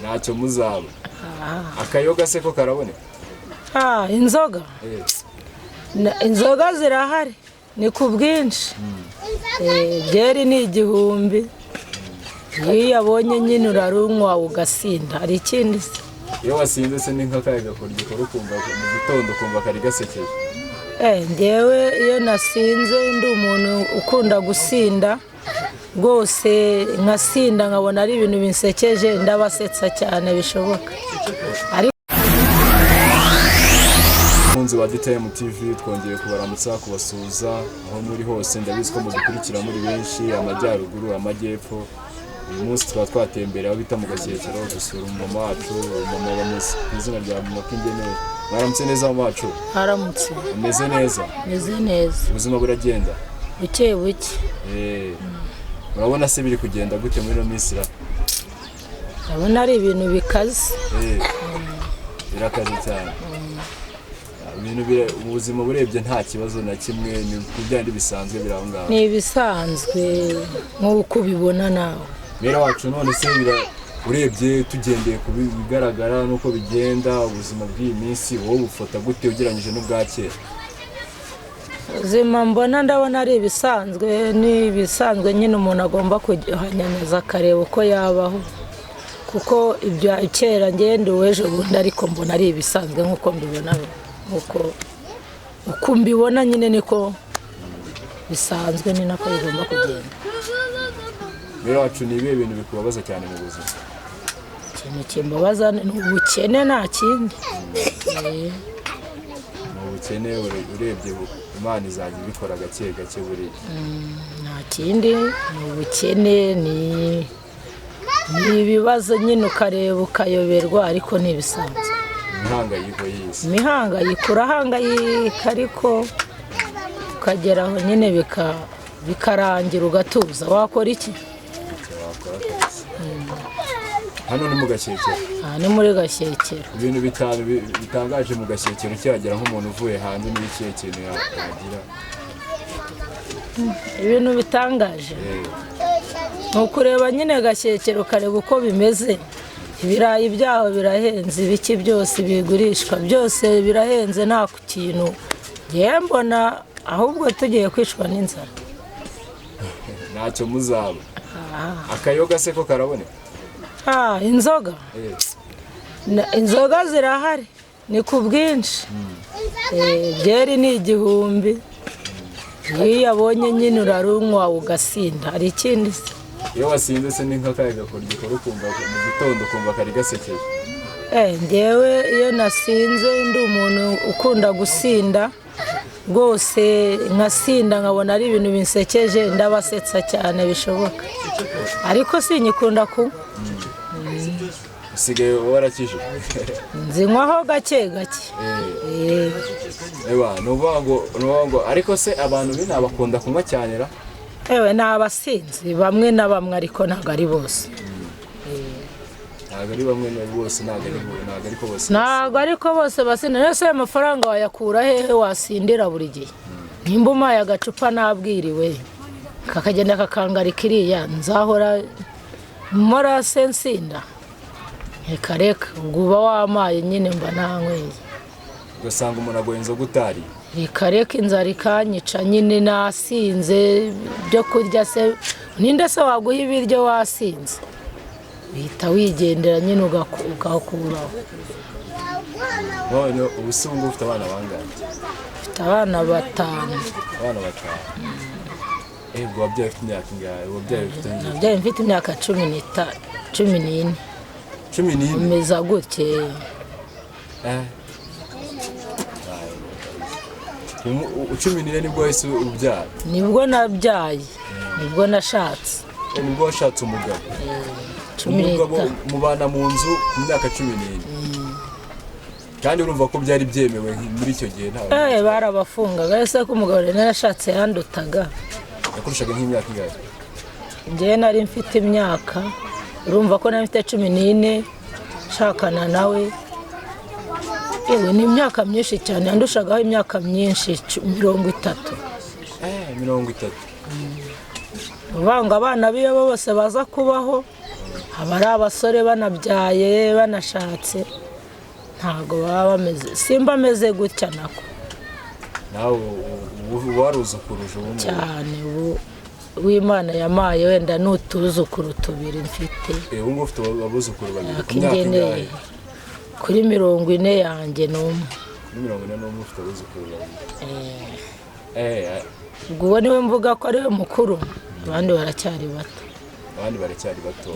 ntacyo muzaba. Akayoga se ko karaboneka? Inzoga inzoga zirahari ni ku bwinshi. Byeri ni 1000. Iyo yabonye nyine urarunywa ugasinda. Hari ikindi se? Iyo wasinze se ni nk'akayaga gikora ukumva mu gitondo ukumva kari gasekeje. Ngewe iyo nasinze ndi umuntu ukunda gusinda rwose, nkasinda nkabona ari ibintu binsekeje, ndabasetsa cyane bishoboka. Munzi wa BITEYE TV twongeye kubaramutsa kubasuza aho muri hose, ndabizi ko mudukurikira muri benshi, amajyaruguru, amajyepfo. Uyu munsi twatembera aho bita mu Gashyekero dusura umumama wacu, umumama bamuzi izina rya Niki. Mwaramutse neza mu wacu? Haramutse. Umeze neza? Meze neza. Ubuzima buragenda? Buke buke. Urabona se biri kugenda gute muri no minsi ra? Abona ari ibintu bikaze. Birakaze cyane. Ibintu ubuzima burebye nta kibazo na kimwe, ni kubyandi bisanzwe biraho ngaho. Ni bisanzwe nk'uko ubibona nawe. Mera wacu none se urebye tugendeye ku bigaragara nuko bigenda ubuzima bw'iyi minsi, wowe bufata gute ugereranyije n'ubwa kera? Ubuzima mbona ndabona ari ibisanzwe, ni ibisanzwe nyine umuntu agomba kuhanyanyaza akareba uko yabaho, kuko ibya kera ngende weje bundi, ariko mbona ari ibisanzwe nk'uko mbibona, uko mbibona nyine niko bisanzwe, ni nako bigomba kugenda. Mera wacu ni ibihe bintu bikubabaza cyane mu buzima? Ikintu kimbabaza ni ubukene, nta kindi. Ubukene urebye Imana izajya ibikora gake gake buri. Nta kindi, ni ubukene, ni ibibazo nyine ukareba ukayoberwa, ariko ni ibisanzwe. Imihangayiko y'isi. Imihangayiko urahangayika, ariko ukageraho nyine bikarangira ugatuza. Wakora iki? Hano ni mu Gashyekero. Ni muri Gashyekero. Ibintu bitangaje mu Gashyekero cyagera nk'umuntu uvuye hanze n'ikihe kintu yagira? Ibintu bitangaje ni ukureba nyine Gashyekero ukareba uko bimeze. Ibirayi byaho birahenze, ibiki byose bigurishwa byose birahenze, nta kintu ngiye mbona, ahubwo tugiye kwishwa n'inzara. Ntacyo muzaba. Akayoga se ko karaboneka? Inzoga inzoga zirahari ni ku bwinshi. Byeri ni 1000. Iyo yabonye nyine urarunywa ugasinda. Hari ikindi se? Iyo wasinze se ni nk'akayaga gikora ukumva mu gitondo ukumva kari gasekeje. Ngewe iyo nasinze ndi umuntu ukunda gusinda rwose, nkasinda nkabona ari ibintu binsekeje, ndabasetsa cyane bishoboka, ariko sinyikunda kunywa. Usigaye warakije? Nzinywaho gake gake. Nuvuga ariko se abantu bina bakunda kunywa cyane ra? Ni abasinzi bamwe na bamwe, ariko ntabwo ari bose. Ntabwo ari bamwe na bose, ntabwo ariko bose basinda. Ese amafaranga wayakura hehe wasindira buri gihe? Nimba umpaye agacupa nabwiriwe kakagenda kakangarika iriya, nzahora mora sensinda? Reka ubwo uba wamaye nyine mba nanyweye. Ugasanga umuntu agoye inzoga utari? Reka inzara ikanyica nyine, nasinze byo kurya se. Ninde se waguha ibiryo wasinze? Bihita wigendera nyine ugakuraho. None ubusungu ufite abana bangahe? Mfite abana 5. Abana 5. Wabyaye ufite imyaka ingahe? Wabyaye mfite imyaka 14. 14? Umeza gutye. 14 nibwo wese ubyara? Nibwo nabyaye, nibwo nashatse. Nibwo washatse umugabo? Umugabo mubana mu nzu ku myaka 14. Kandi urumva ko byari byemewe muri icyo gihe? Ntawe barabafungaga. Ese ko umugabo rero yarashatse yandutaga? Yakurushaga nk'imyaka ingahe? Ngiye nari mfite imyaka, urumva ko nari mfite 14 shakana nawe. Ni imyaka myinshi cyane, yandushagaho imyaka myinshi, 30. 30? Uvanga abana biyo bose baza kubaho, abari abasore banabyaye banashatse ntago baba bameze simba ameze gutya nako nawe waruzukuruje ubu cyane ubu w'Imana yamaye wenda n'utuzukuru tubiri mfite ubu ngubu ufite abuzukuru babiri ku myaka ingahe kuri 40 yanjye n'umwe kuri 40 ufite abuzukuru babiri ubwo niwe mvuga ko ari we mukuru abandi baracyari bato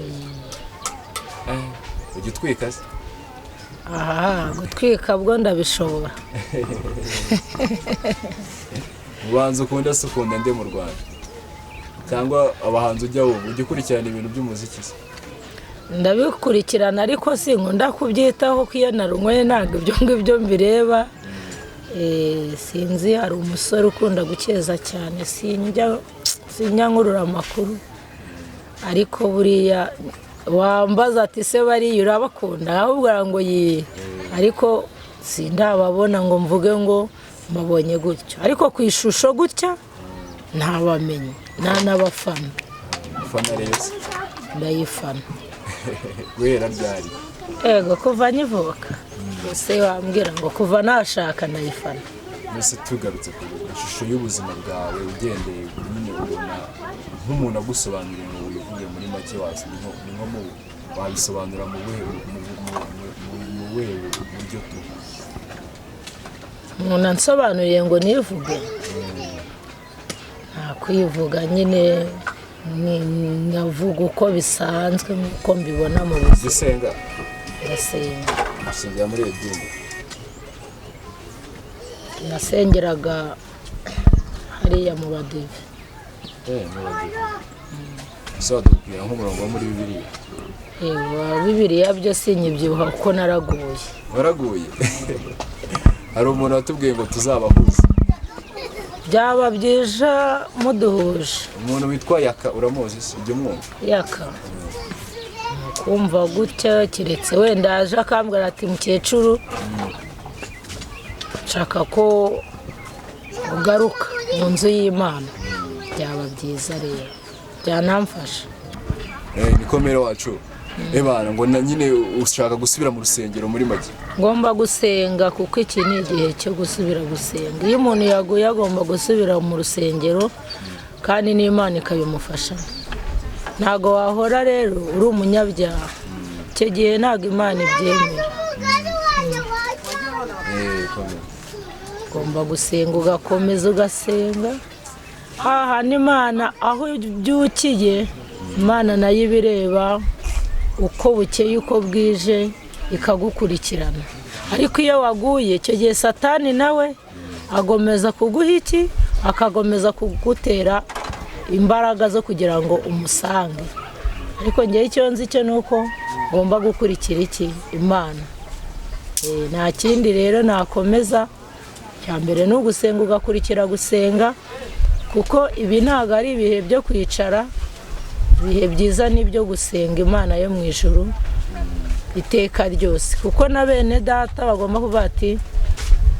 ugitwika se gutwika bwo ndabishobora ubanza ukunda se ukunda nde mu Rwanda cyangwa abahanzi ujya wumva ugikurikirana ibintu by'umuziki se ndabikurikirana ariko sinkunda kubyitaho ko iyo narunyweye ntabwo ibyo ngibyo mbireba sinzi hari umusore ukunda gukeza cyane sinjya nkurura amakuru ariko buriya wambaza ati se bariya urabakunda ahubwo ngo ariko sindababona ngo mvuge ngo mbabonye gutyo ariko ku ishusho gutya ntabamenye nta n'abafana rero ndayifana guhera ryari kuva nyivuka ese wambwira ngo kuva nashaka ndayifana mbese tugarutse ku ishusho y'ubuzima bwawe ugendeye nyine ubona nk'umuntu agusobanurira ngo wivuge muri make wasi ni nko wabisobanura mu buhe buryo tu umuntu ansobanuriye ngo nivuge nta kwivuga nyine nkavuga uko bisanzwe nk'uko mbibona mu buzima gusenga ndasengera muri edini nasengeraga hariya mu badive dubwira nk'umurongo wo muri bibiliya byo sinyibyibuha kuko waraguye hari umuntu watubwiye ngo tuzabahuze byaba byiza muduhuje umuntu witwa Yaka uramuzi se ujye mwumva Yaka kumva gutya kiretse wenda aje akambwira ati mukecuru nshaka ko ugaruka mu nzu y'Imana byaba byiza rero byanamfasha nikomere wacu ebana ngo nyine ushaka gusubira mu rusengero muri make ngomba gusenga kuko iki ni igihe cyo gusubira gusenga iyo umuntu yaguye agomba gusubira mu rusengero kandi n'Imana ikabimufasha ntago wahora rero uri umunyabyaha icyo gihe ntago Imana ibyemera ugomba gusenga ugakomeza ugasenga n'Imana aho ubyukiye Imana nayo ibireba uko bukeye uko bwije ikagukurikirana ariko iyo waguye icyo gihe Satani nawe agomeza kuguha iki akagomeza kugutera imbaraga zo kugira ngo umusange ariko ngewe icyo nzi cyo nuko ngomba gukurikira iki Imana nta kindi rero nakomeza cya mbere ni ugusenga ugakurikira gusenga kuko ibi ntabwo ari ibihe byo kwicara ibihe byiza n'ibyo gusenga Imana yo mu ijuru iteka ryose kuko na bene data bagomba kuvuga ati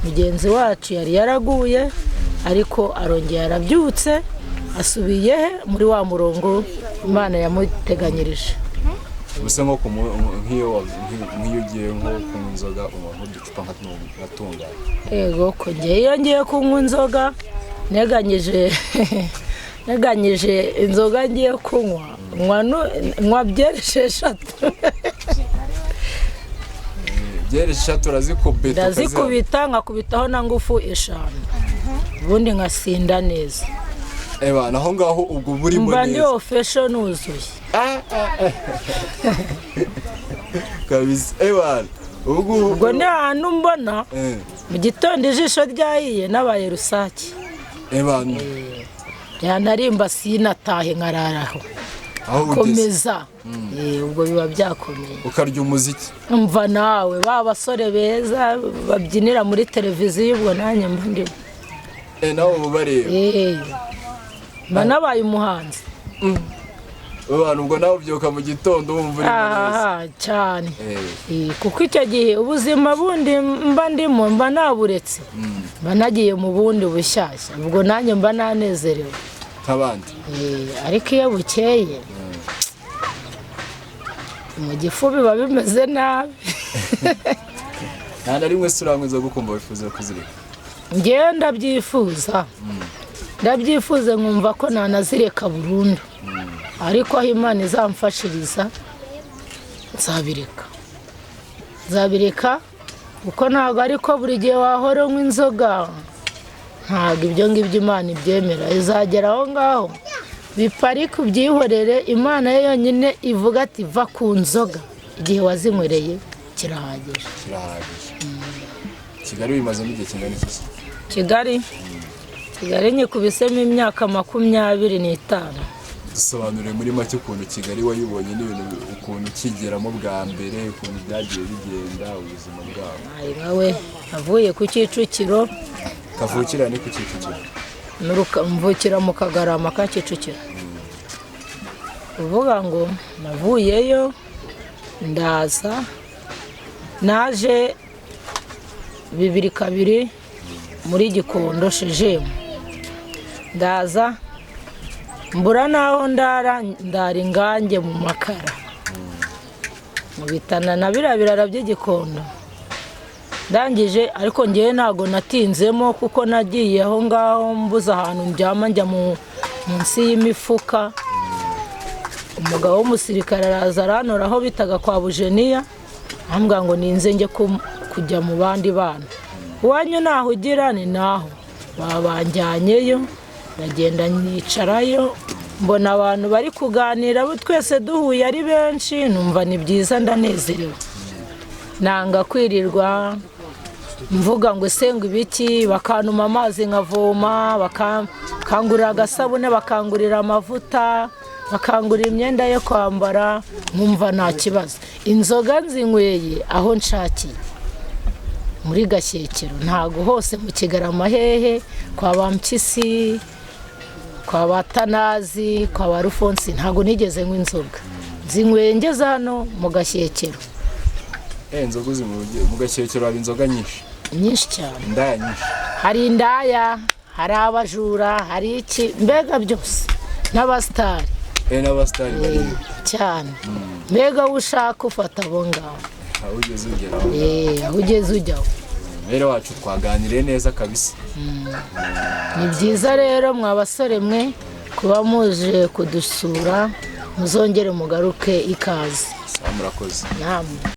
mugenzi wacu yari yaraguye ariko arongera yarabyutse asubiye muri wa murongo Imana yamuteganyirije gusa nko nk'iyo ugiye nko kunywa inzoga umuntu uducupa ngatunganya ko ngewe ngiye kunywa inzoga neganyije inzoga ngiye kunywa nywa byeri 6 byeri 6 urazikubita nkakubitaho na ngufu 5 ubundi nkasinda neza naho ngaho ubwo burimo neza mba ndiho fashion uzuye kabisa ubwo ni ahantu mbona mu gitondo ijisho ryahiye n'abaye rusake yanarimba sinatahe nkararaho komeza ubwo biba byakomeye ukarya umuziki umva nawe basore beza babyinira muri televiziyo ubwo nanjye mba ndimo nawe ubareba mba nabaye umuhanzi ubwo nawe ubyuka mu gitondo wumva uri neza cyane kuko icyo gihe ubuzima bundi mba ndimo mba naburetse mba nagiye mu bundi bushyashya ubwo nanjye mba nanezerewe nk'abandi ariko iyo bukeye mu gifu biba bimeze nabi. nta na rimwe se uranywa inzoga ukumva wifuza kuzireka? Njyewe ndabyifuza nkumva ko nanazireka burundu, ariko aho Imana izamfashiriza nzabireka kuko ntabwo ariko buri gihe wahora unywa inzoga, ntabwo ibyo ngibyo Imana ibyemera. Izagera aho ngaho biparike ubyihorere, Imana yo yonyine ivuga ati va ku nzoga, igihe wazinywereye kirahagije. Kigali bimazemo igihe kingana iki? Kigali nyikubisemo imyaka 25. Dusobanurire muri make ukuntu Kigali wayibonye n'ibintu ukuntu kigeramo bwa mbere, ukuntu byagiye bigenda ubuzima bwawe. Nawe avuye ku Kicukiro. Kavukira ni ku Kicukiro? Mvukira mu Kagarama ka Kicukiro. Uvuga ngo navuyeyo ndaza, naje 2002 muri Gikondo shejemu, ndaza mbura naho ndara ingange mu makara, mu bitana na birabirara by'Igikondo. Ndangije ariko ngewe ntago natinzemo kuko nagiye aho ngaho mbuza ahantu njyama, njya munsi y'imifuka. Umugabo w'umusirikare araza arantora aho bitaga kwa Bujeniya, ambwira ngo ninze njye kujya mu bandi bana. Uwanyu naho ugira ni naho, babanjyanyeyo, ndagenda nicarayo, mbona abantu bari kuganira, twese duhuye ari benshi, numva ni byiza, ndanezerewe. Nanga kwirirwa mvuga ngo esenga ibiki, bakantuma amazi nkavoma, bakangurira agasabune, bakangurira amavuta, bakangurira imyenda yo kwambara, nkumva nta kibazo. Inzoga nzinyweye aho nshakiye muri Gashyekero, ntago hose mu Kigarama hehe, kwa Bampyisi, kwa Batanazi, kwa Barufonsi, ntago nigeze nywa inzoga. Nzinyweye ngeze hano mu Gashyekero. Inzoga mu Gashyekero haba inzoga nyinshi cyane. Indaya nyinshi? Hari indaya, hari abajura, hari iki, mbega byose, n'abasitari. N'abasitari bari cyane. Mbega ushaka ufata abo ngabo. Aho ugeze ugeraho. Aho ugeze ujyaho. Rero wacu twaganiriye neza kabisa. Ni byiza rero mwa basore mwe kuba muje kudusura, muzongere mugaruke ikaze. Murakoze. Namwe.